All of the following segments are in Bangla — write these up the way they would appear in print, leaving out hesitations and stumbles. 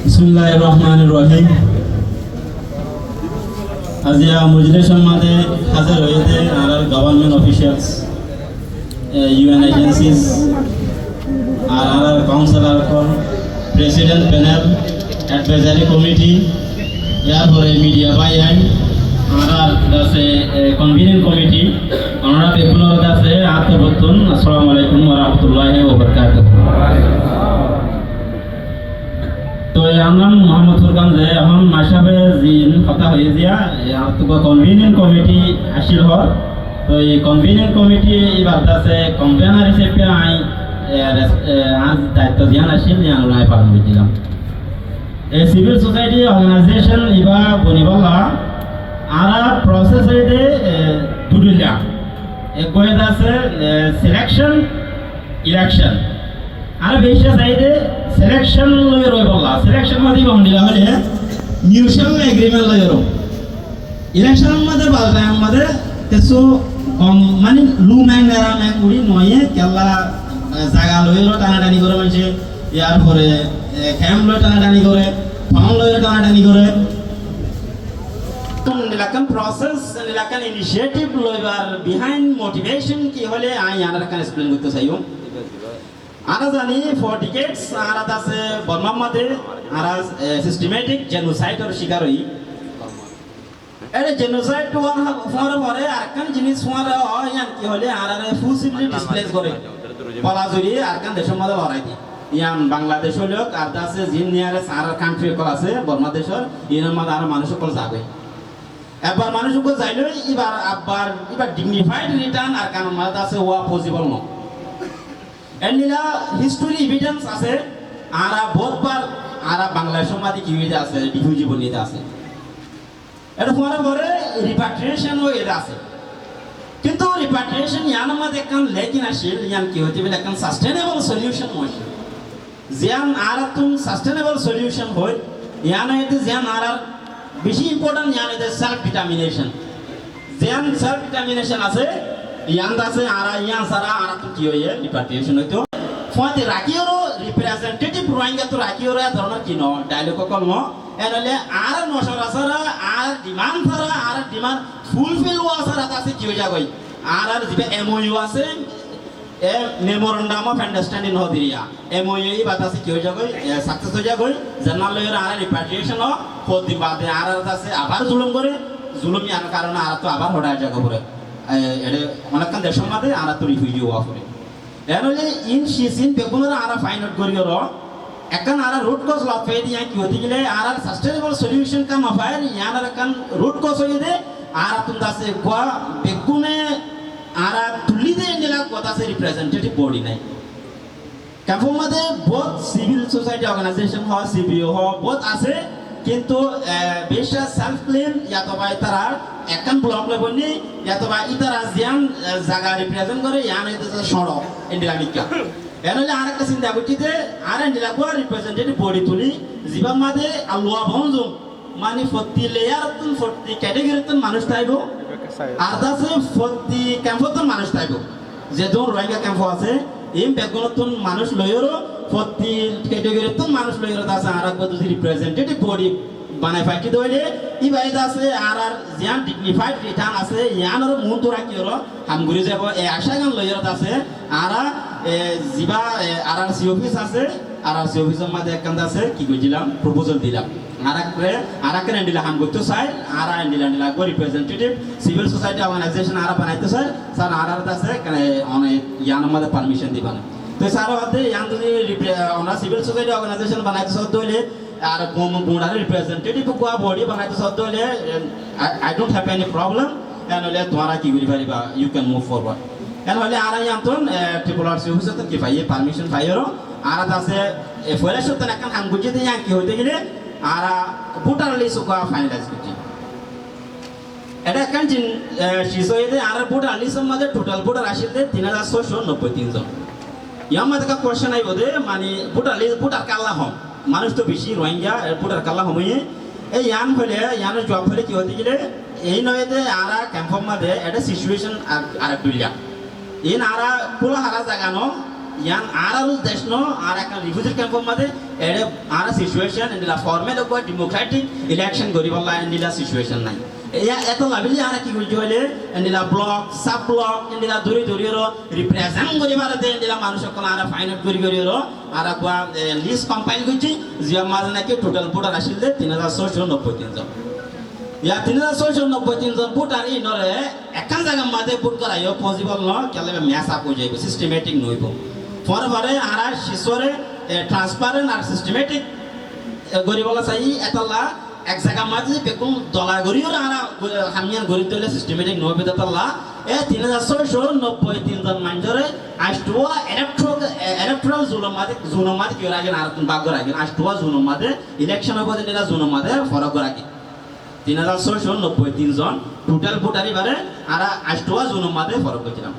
বিসমিল্লাহির রহমানির রহিম। আজিয়া মজলিসের মাঝে হাজির হয়েছে আর গভর্নমেন্ট অফিসিয়ালস, ইউএন এজেন্সিজ আর councillor, president panel, advisory committee, এরপরে মিডিয়া বাইয়ান আর আছে কনভিনিং কমিটি, ওনারা বেগুনের কাছে আত্মবর্তন। আসসালামু আলাইকুম ওয়া রাহমাতুল্লাহি ওয়া বারাকাতুহু। তো আমার মোহাম্মদ ফুরকান যে এখন মাসাবে জিন কথা হয়ে দিয়া কনভিনিং কমিটি আসিল হর। তো এই কনভিনিং কমিটি এবার আছে কনভেনার হিসেবে আই আজ দায়িত্ব জ্ঞান আসিল আমি পালন করছিলাম। এই সিভিল সোসাইটি অর্গানাইজেশন ইবা বনিবলা আর প্রসেস হইতে দুটা এক বইতে আছে সিলেকশন ইলেকশন আর বেশি সাইডে সিলেকশন লই রইবলা। সিলেকশন মাদি বন্ডিলা হলে মিউচুয়াল এগ্রিমেন্ট লই রো। ইলেকশন মধ্যে বালটা আমাদের তেসো মানে লু ম্যাঙ্গারা ম্যাঙ্গুড়ি নয়ে কেলা জায়গা লই রো টানাটানি করে মানে ইয়ার পরে ক্যাম্প লই টানাটানি করে, ফাউন্ড লই টানাটানি করে। নিলাকান প্রসেস নিলাকান ইনিশিয়েটিভ লইবার বিহাইন্ড মোটিভেশন কি হলে আই আনার কান এক্সপ্লেইন করতে চাইও। আরা জানি ফর ডিকেডস আরা আছে বর্মার মাঝে আরা সিস্টেমেটিক জেনোসাইডের শিকার হই। এটা জেনোসাইড হওয়ার পরে আরকান জিনিস হওয়ার ইয়ান কি হলে আরা ফুলসিভলি ডিসপ্লেস করে বলা জড়ি আরকান দেশের মধ্যে লড়াই দি ইয়ান বাংলাদেশ হলেও আর আছে জিন নিয়ারে সারা কান্ট্রি কল আছে বর্মা দেশের ইয়ার মধ্যে আর মানুষ সকল যাবে। এবার মানুষ সকল যাইলে এবার ডিগনিফাইড রিটার্ন আর কারণ মধ্যে আছে ওয়া পসিবল ন। এনিলা হিস্টোরি এভিডেন্স আছে আরা বহুতবার আরা বাংলাদেশের মধ্যে কি হয়ে আছে ডিফিউজি বনিতে আছে। এটা হওয়ার পরে রিপাট্রিয়েশন হয়ে আছে, কিন্তু রিপাট্রিয়েশন ইয়ান মধ্যে একখান লেকিন আসিল ইয়ান কি হইতে বলে একখান সাস্টেনেবল সলিউশন হয়েছে। যেন আর তুমি সাস্টেনেবল সলিউশন হয় ইয়ান হইতে যেন আর বেশি ইম্পর্টেন্ট ইয়ান হইতে সেলফ ডিটারমিনেশন। যেন সেলফ ডিটারমিনেশন আছে ইয়ান আছে আর ইয়ান সারা আর তুমি কি হইয়ে রিপাট্রিয়েশন হইতো ফতে রাখিওরও রিপ্রেজেন্টেটিভ রোহিঙ্গা তো রাখিওরও এ ধরনের কি ন ডায়লগ কল এনলে আর নশর আসারা আর ডিমান্ড ছাড়া আর ডিমান্ড ফুলফিল হওয়া ছাড়া আছে কি হয়ে যাবে আর যে এমওইউ আছে এ মেমোরেন্ডাম অফ আন্ডারস্ট্যান্ডিং হদিরিয়া এমওইউ এই বাত আছে কি হয়ে যাবে সাকসেস হয়ে যাবে জার্নাল লয়ের আর রিপাট্রিয়েশন প্রতি বাদে আর আছে আবার জুলুম করে জুলুম ইয়ার কারণে আর তো আবার হড়ায় জায়গা করে এটা অনেকক্ষণ দেশের মধ্যে আর তো রিফিউজি হওয়া করে এনলে ইন সিন বেগুনের আর ফাইন্ড আউট করিও একখান আর রুট কজ লফ হয়ে দিয়ে কি হতে গেলে আর সাস্টেনেবল সলিউশন কাম আফায়ার ইয়ান আর একখান রুট কজ হয়ে দে আর তুমি আছে গোয়া বেগুনে আর তুলি দিয়ে নিলা কথা আছে রিপ্রেজেন্টেটিভ বডি নাই ক্যাম্পের মধ্যে বহুত সিভিল সোসাইটি অর্গানাইজেশন হয় সিবিও হয় বহুত আছে, কিন্তু বেশা সেলফ ক্লেম ইয়াতবা তারা একখান ব্লক লেবনি ইয়াতবা ইতারা জিয়ান জায়গা রিপ্রেজেন্ট করে ইয়ান হইতে সড়ক ইন্ডিয়ানিকা এনলে আর একটা চিন্তা করতে আর ইন্ডিয়াকো রিপ্রেজেন্টেটিভ বডি তুলি জীবন মাঝে আলুয়া ভঞ্জুম মানে ফতি লেয়ার তুন ফতি ক্যাটাগরি মানুষ থাইব আর দাসে ফতি ক্যাম্পত মানুষ থাইব যে দোন রোহিঙ্গা ক্যাম্প আছে এই বেগুনতুন মানুষ লয়েরও ফতি ক্যাটাগরি তুন মানুষ লয়েরও দাসে আর একবার যদি রিপ্রেজেন্টেটিভ বডি বানাই ফাইকি দইলে ই বাইদ আছে আর জিয়ান ডিগনিফাইড রিটার্ন আছে ইয়ানর মুন তোরা কিয়র হামগুরি যাব এ আশা গান লয়েরত আছে আর জিবা আর সি অফিস আছে আর সি অফিসের মধ্যে একখান আছে কি কইছিলাম প্রপোজাল দিলাম আর একটা দিলা হাম করতে চাই আর দিলা লাগবে রিপ্রেজেন্টেটিভ সিভিল সোসাইটি অর্গানাইজেশন আর বানাইতে চাই স্যার আর আছে অনেক ইয়ানের মধ্যে পারমিশন দিবা না। তো স্যার হতে ইয়ান যদি আমরা সিভিল সোসাইটি অর্গানাইজেশন বানাইতে সত্য হইলে আর বোর্ডার রিপ্রেজেন্টেটিভ কোয়া বডি বানাইতে সত্য হইলে I don't have any problem এনলে তোমরা কি করি পারিবা ইউ ক্যান মুভ ফরওয়ার্ড এনলে আর ইয়ান্তন ট্রিপল আর সি অফিসে কি পাইয়ে পারমিশন পাইয়েরো আর আছে এফএলএস তো একখান হাম গুজি দিয়ে কি হইতে গেলে আর ভোটার লিস্ট কোয়া ফাইনালাইজ করছি এটা একখান শিশোইদে আর ভোটার লিস্টের মধ্যে টোটাল ভোটার আসিলে 3693 জন ইয়ার মধ্যে কোশ্চেন আইব দে মানে ভোটার লিস্ট ভোটার কাল্লা হম মানুষ তো বেশি রোহিঙ্গা ভোটার কাল্লা হমই এই ইয়ান হলে ইয়ানের জব হলে কি হতে গেলে এই নয় যে আর ক্যাম্পের মধ্যে এটা সিচুয়েশন আর দুইয়া ইন আর পুরো হারা জায়গা ন yan aral deshno ar ekta refugee camp made ede ara situation endila formal ko democratic election gori balla endila situation nai ya eto labili ara ki gori hole endila block sub block endila duri ro represent gori barate endila manush ko ara final gori ro ara ko list compile gochi jia mal naki total voter ashile 3693 জন या 3693 জন ভোটার ইনরে একান জায়গা মাঝে ভোট করাইও পসিবল ন কেলে ম্যাচ আপ হয়ে যাবে সিস্টেমেটিক নইব পরে আরা শিশরে ট্রান্সপারেন্ট আর সিস্টেমেটিক গরিবলা চাই এতলা এক জায়গা মাঝে বেকুন দলা গরিও আরা হামিয়ান গরি তলে সিস্টেমেটিক নইবে তলা এ 3693 জন মানুষরে আষ্টুয়া ইলেকট্রাল জোন মাঝে কি রাখেন আর বাগ রাখেন আষ্টুয়া জোন মাঝে ইলেকশন হবে দিলা জোন মাঝে ফরক রাখেন 3693 জন টোটাল ভোটারি বারে আরা আষ্টুয়া জুন মাঝে ফরক করেছিলাম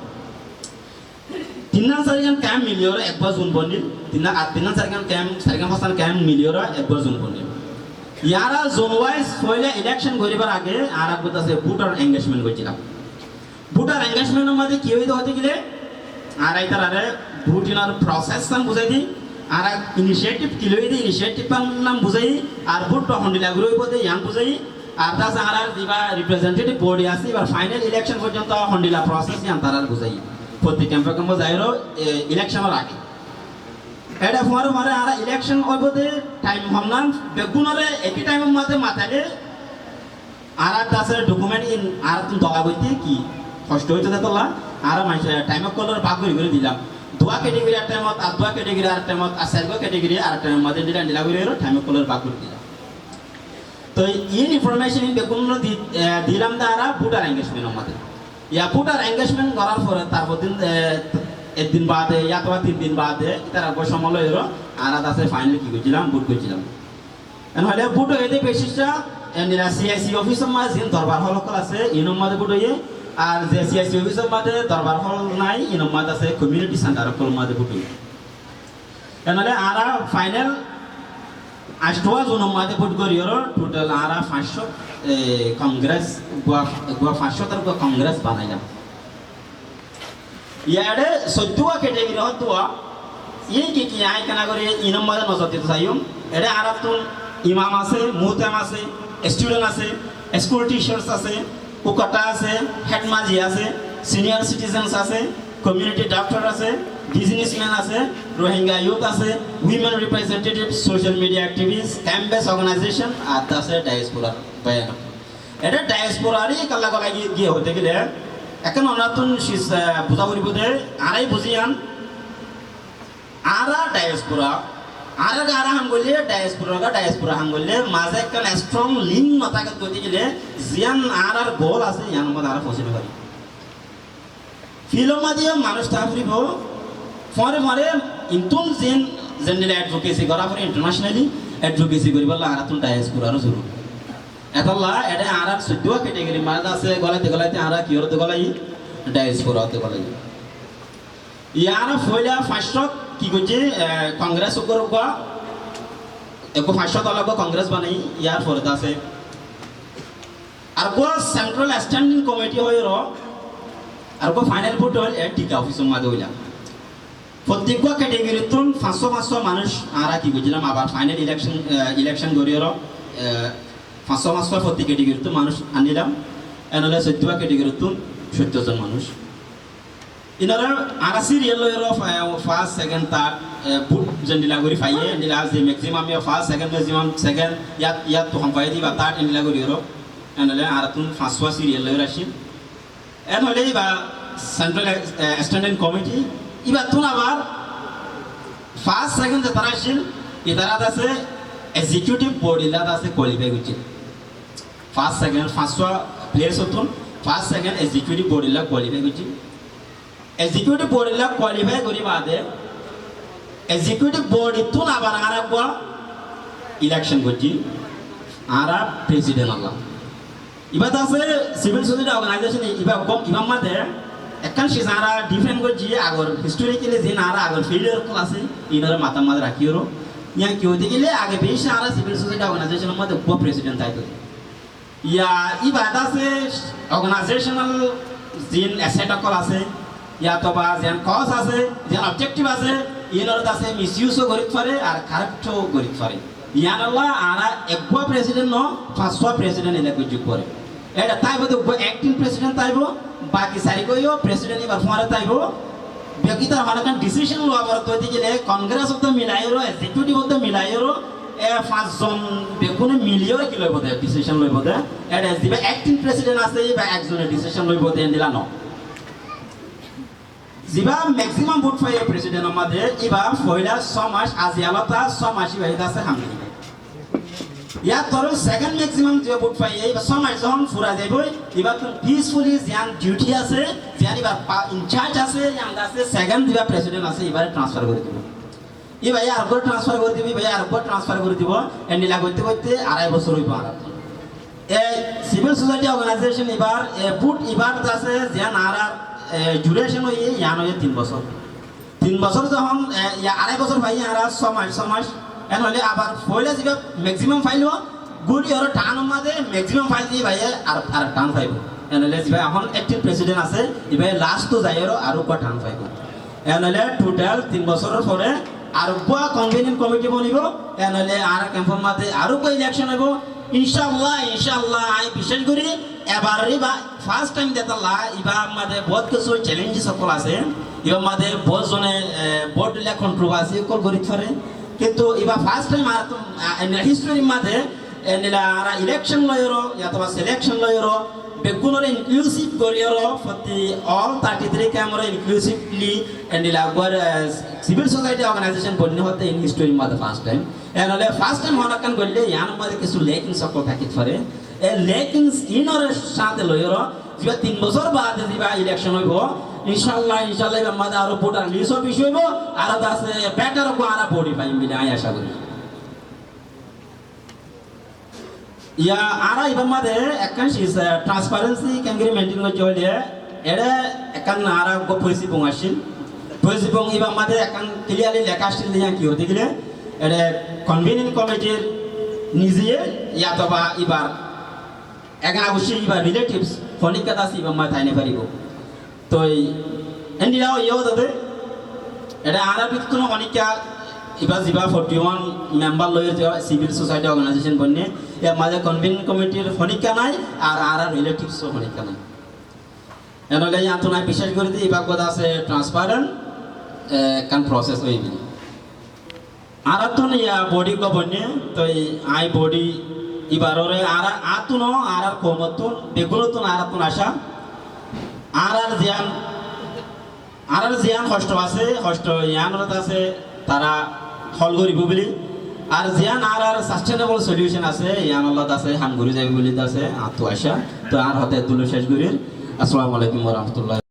3-4 ক্যাম্প মিলিয়র একবার জুন বন্দিল 3-4 ক্যাম্প মিলিয়র একবার জুন বন্দিল ইয়ারা জোন ওয়াইজ পয়লা ইলেকশন করিবার আগে আরা বলতাছে ভোটার এনগেজমেন্ট করেছিলাম ভোটার এনগেজমেন্টের মধ্যে কি হইতে হতে গেলে আর এইটার আরে ভোটিনার প্রসেস নাম বুঝাই দিই আর ইনিশিয়েটিভ কি লই দিই ইনিশিয়েটিভ নাম বুঝাই আর ভোট তখন দিলা গ্রুপ হতে ইয়ান বুঝাই আর তা সারার দিবা রিপ্রেজেন্টেটিভ বডি আছে এবার ফাইনাল ইলেকশন পর্যন্ত হন্ডিলা প্রসেস ইয়ান তারার বুঝাই প্রতি ক্যাম্পে যাইরো ইলেকশনের আগে এটা পরে আর ইলেকশন হইবতে টাইম হমনাম বেগুনরে একই টাইমের মধ্যে মাথালে আর তাছে ডকুমেন্ট ইন আর তুমি দলা বইতে কি কষ্ট হইতে তোলা আর মানুষ টাইম কলর ভাগ করে দিলাম দোয়া ক্যাটেগরি আর টাইমত আর দোয়া ক্যাটেগরি আর টাইমত আর সার্গো ক্যাটেগরি আর টাইমের মধ্যে দিলা করে টাইম কলর ভাগ করে দিলাম তো ইন ইনফরমেশন বেগুন দিলাম দ্বারা ভোটার এনগেজমেন্টের মধ্যে ইয়া ভোটার এনগেজমেন্ট করার পরে তারপর দিন একদিন বাদে ইয়া তো 3 দিন বাদে তার আগে সময় লইরো আর আছে ফাইনালি কি করছিলাম ভোট করছিলাম এনহলে ভোট হইতে বেশিটা এন্ডিরা সিআইসি অফিসের মাঝে দরবার হল আছে ইনম মাঝে ভোট হইয়ে আর যে সিআইসি অফিসের মাঝে দরবার হল নাই ইনম মাঝে আছে কমিউনিটি সেন্টার কল মাঝে ভোট হইয়ে এনহলে আরা ফাইনাল আষ্টুয়া জুনের মাঝে ভোট করিও টোটাল আরা 500 কংগ্রেস গোয়া 500 তার কংগ্রেস বানাইলাম ইয়ারে 14 ক্যাটেগরি হতোয়া এই কি আই কানা করে ইনম মাঝে নজর দিতে চাইম এরে আরা তুন ইমাম আছে মুহতাম আছে স্টুডেন্ট আছে স্কুল টিচার্স আছে কুকাটা আছে হেডমাজি আছে সিনিয়র সিটিজেন্স আছে কমিউনিটি ডক্টর আছে বিজনেসম্যান আছে রোহিঙ্গা ইউথ আছে women representative social media activist ক্যাম্পেস অর্গানাইজেশন আর আছে ডায়াসপোরা বায়ান এটা ডায়াসপোরারই কাল্লা গলা গিয়ে হতে গেলে এখন নতুন বুঝা করিবতে আরাই বুঝিয়ান আরা ডায়াসপোরা আরা হাঙ্গলে ডায়াসপোরা হাঙ্গলে মাঝে একটা স্ট্রং লিঙ্ক নথাকে করতে গেলে জিয়ান আর গোল আছে ইয়ান মধ্যে আর পৌঁছতে পারি ফিল্ম দিয়ে মানুষ তাফরিব পরে ইনতুন জেনারেল অ্যাডভোকেসি করা পরে ইন্টারন্যাশনালি অ্যাডভোকেসি করিব আর তুন ডায়াসপোরার শুরু এতলা এটা আর 14 ক্যাটেগরি মাঝে আছে গলাইতে আর কি হতে গলাই ডায়াসপোরা হতে গলাই ইয়ার ফয়লা 500 কি করছে কংগ্রেস করব একো 500 তলব কংগ্রেস বানাই ইয়ার পরে আছে আর কো সেন্ট্রাল স্ট্যান্ডিং কমিটি হইর আর কো ফাইনাল ভোট হল টিকা অফিসের মাঝে হইলা প্রত্যেক ক্যাটেগরি তুন 500 মানুষ আর কি বুঝলাম আবার ফাইনাল ইলেকশন গরিয়র 500 প্রত্যেক ক্যাটেগরি তো মানুষ আনিলাম এনলে 14 ক্যাটেগরি তুন 70 জন মানুষ ইনারা আরা serial Loire first second third বুট জেন্ডিলা গরি ফাইয়ে এন্ডিলা যে ম্যাক্সিমাম ইয়া ফার্স্ট সেকেন্ড ম্যাক্সিমাম সেকেন্ড ইয়াত তো হাম ফাইদি বা থার্ড এন্ডিলা গরি ইরো এনলে আরা তুন ফার্স্ট সিরিয়াল লয়র আসি এনলে বা সেন্ট্রাল স্ট্যান্ডিং কমিটি ইবা তুন আবার ফার্স্ট সেকেন্ড যে তারা আসিল ইতারা আছে এক্সিকিউটিভ বোর্ড ইলা আছে কোয়ালিফাই হচ্ছে ফার্স্ট সেকেন্ড ফার্স্ট প্লেস হতুন ফার্স্ট সেকেন্ড এক্সিকিউটিভ বোর্ড ইলা কোয়ালিফাই হচ্ছে এক্সিকিউটিভ বোর্ড ইলা কোয়ালিফাই করি বাদে এক্সিকিউটিভ বোর্ড ইতুন আবার আরা কোয়া ইলেকশন করছি আরা প্রেসিডেন্ট আল্লাহ ইবাত আছে সিভিল সোসাইটি অর্গানাইজেশন ইবা মাঝে একখান সে যারা ডিফেন্ড করছি আগর হিস্টোরিক্যালি যে নারা আগর ফেলিওর ক্লাসে ইনারা মাথা মাঝে রাখিও ইয়া কি হতে গেলে আগে বেশি আরা সিভিল সোসাইটি অর্গানাইজেশনের মধ্যে উপ প্রেসিডেন্ট থাকতো ইয়া ইবাত আছে অর্গানাইজেশনাল জিন অ্যাসেট অকল আছে ইয়াতবা যেন কজ আছে যেন অবজেক্টিভ আছে ইনর আছে মিসইউজও করিত পারে আর কারেক্টও করিত পারে ইয়ান আল্লাহ আরা একবা প্রেসিডেন্ট ন পাঁচশো প্রেসিডেন্ট ইলেক্ট যোগ করে এটা তাইব তো অ্যাক্টিং প্রেসিডেন্ট তাইব বাকি সারিকইও প্রেসিডেন্ট এবার ফোয়ারে তাইব ব্যক্তিতার মানে ডিসিশন লওয়া বড় তৈরি গেলে কংগ্রেস অফ দ্য মিলাইরো এক্সিকিউটিভ অফ দ্য মিলাইরো পাঁচজন বেগুনে মিলিয়র কি লইব দে ডিসিশন লইব দে এটা দিবে অ্যাক্টিং প্রেসিডেন্ট আছে বা একজনের ডিসিশন লইব দে দিলা ন জিবা ম্যাক্সিমাম ভোট পাই প্রেসিডেন্ট আমাদের এবার পয়লা 6 মাস আজি আলাতা 6 মাসই বাইতে আছে হামলি ইয়াত ধরো সেকেন্ড ম্যাক্সিমাম যে ভোট পাই এবার 6 মাস যখন ফুরা যাইব এবার তো পিসফুলি জিয়ান ডিউটি আছে জিয়ান এবার ইনচার্জ আছে ইয়ান আছে সেকেন্ড দিবা প্রেসিডেন্ট আছে এবারে ট্রান্সফার করে দিব এই ভাই আর করে ট্রান্সফার করে দিবি ভাই আর করে ট্রান্সফার করে দিব এন্ডিলা করতে করতে 2.5 বছর হইব আর এই সিভিল সোসাইটি অর্গানাইজেশন এবার ভোট এবার আছে জিয়ান আর ডিউরেশন হই ইয়ান হই 3 বছর 3 বছর যখন 2.5 বছর ভাই আর 6 মাস এনহলে আবার পয়লা যেটা ম্যাক্সিমাম ফাইল গুড়ি আর টান মাঝে ম্যাক্সিমাম ফাইল দিয়ে ভাই আর টান পাইব এনহলে যেটা এখন অ্যাক্টিভ প্রেসিডেন্ট আছে এবারে লাস্ট তো যাই আর উপর টান পাইব এনহলে টোটাল 3 বছরের পরে আর উপর কনভেনিং কমিটি বনিব এনহলে আর ক্যাম্পের মাঝে আর উপর ইলেকশন হইব ইনশাআল্লাহ আই বিশেষ করে এবারে বা ফার্স্ট টাইম দেতাল্লা ইবা আমাদের বহুত কিছু চ্যালেঞ্জেস সকল আছে ইবা আমাদের বহুত জনে বহুত দিলা কন্ট্রোভার্সি কল করিত পারে কিন্তু এবার ফার্স্ট টাইম আর হিস্ট্রির মাঝে এনিলা আর ইলেকশন লয়রো অথবা সিলেকশন লয়রো বেগুনের ইনক্লুসিভ করিয়রো ফতি অল 33 ক্যামেরা ইনক্লুসিভলি এনিলা গর সিভিল সোসাইটি অর্গানাইজেশন বন্নি হতে ইন হিস্ট্রির মাঝে ফার্স্ট টাইম এনলে ফার্স্ট টাইম হনাকান করলে ইয়ার মাঝে কিছু লেকিং সকল থাকিত পারে এই লেকিংস ইনর সাথে লয়রো যে 3 বছর বাদে দিবা ইলেকশন হইব ইনশাআল্লাহ আমাদের আরো ভোটার লিস্ট অফ ইস্যু হইব আর আছে বেটার কো আরা বডি পাইম বলে আমি আশা করি ইয়া আরা ইবা মাদে একখান ট্রান্সপারেন্সি ক্যাঙ্গরি মেইনটেইন করতে হলে এড়ে একখান আরা গো পয়সি বঙাসিল পয়সি বং ইবা মাদে একখান ক্লিয়ারলি লেখা আসছিল দিয়া কি হতে গেলে এড়ে কনভেনিং কমিটির নিজে ইয়াতবা ইবার একখান অবশ্যই ইবার রিলেটিভস ফনিকা দাস ইবা মা থাইনে পারিব তো এন্ডিরাও ইয়ো দাদে এটা আর বিতনো অনিকা ইবা জিবা 41 মেম্বার লয়ে যে সিভিল সোসাইটি অর্গানাইজেশন বন্নে এর মাঝে কনভেনিং কমিটির ফনিকা নাই আর রিলেটিভসও ফনিকা নাই এনলে আন্তনা বিশেষ করে দি ইবা কথা আছে ট্রান্সপারেন্ট কান প্রসেস হইবি আর তো ইয়া বডি কো বন্নে তো আই বডি ইবাররে আর আতুনো আর কমতুন বেগুনতুন আর তুন আশা আর জিয়ান কষ্ট আছে কষ্ট ইয়ানত আছে তারা হল করিব বলি আর জিয়ান আর সাস্টেনেবল সলিউশন আছে ইয়ান আল্লাহ আছে হাম ঘুরে যাবে বলি আছে আতো আশা তো আর হতে দুলো শেষ করির আসসালামু আলাইকুম ওয়া রাহমাতুল্লাহ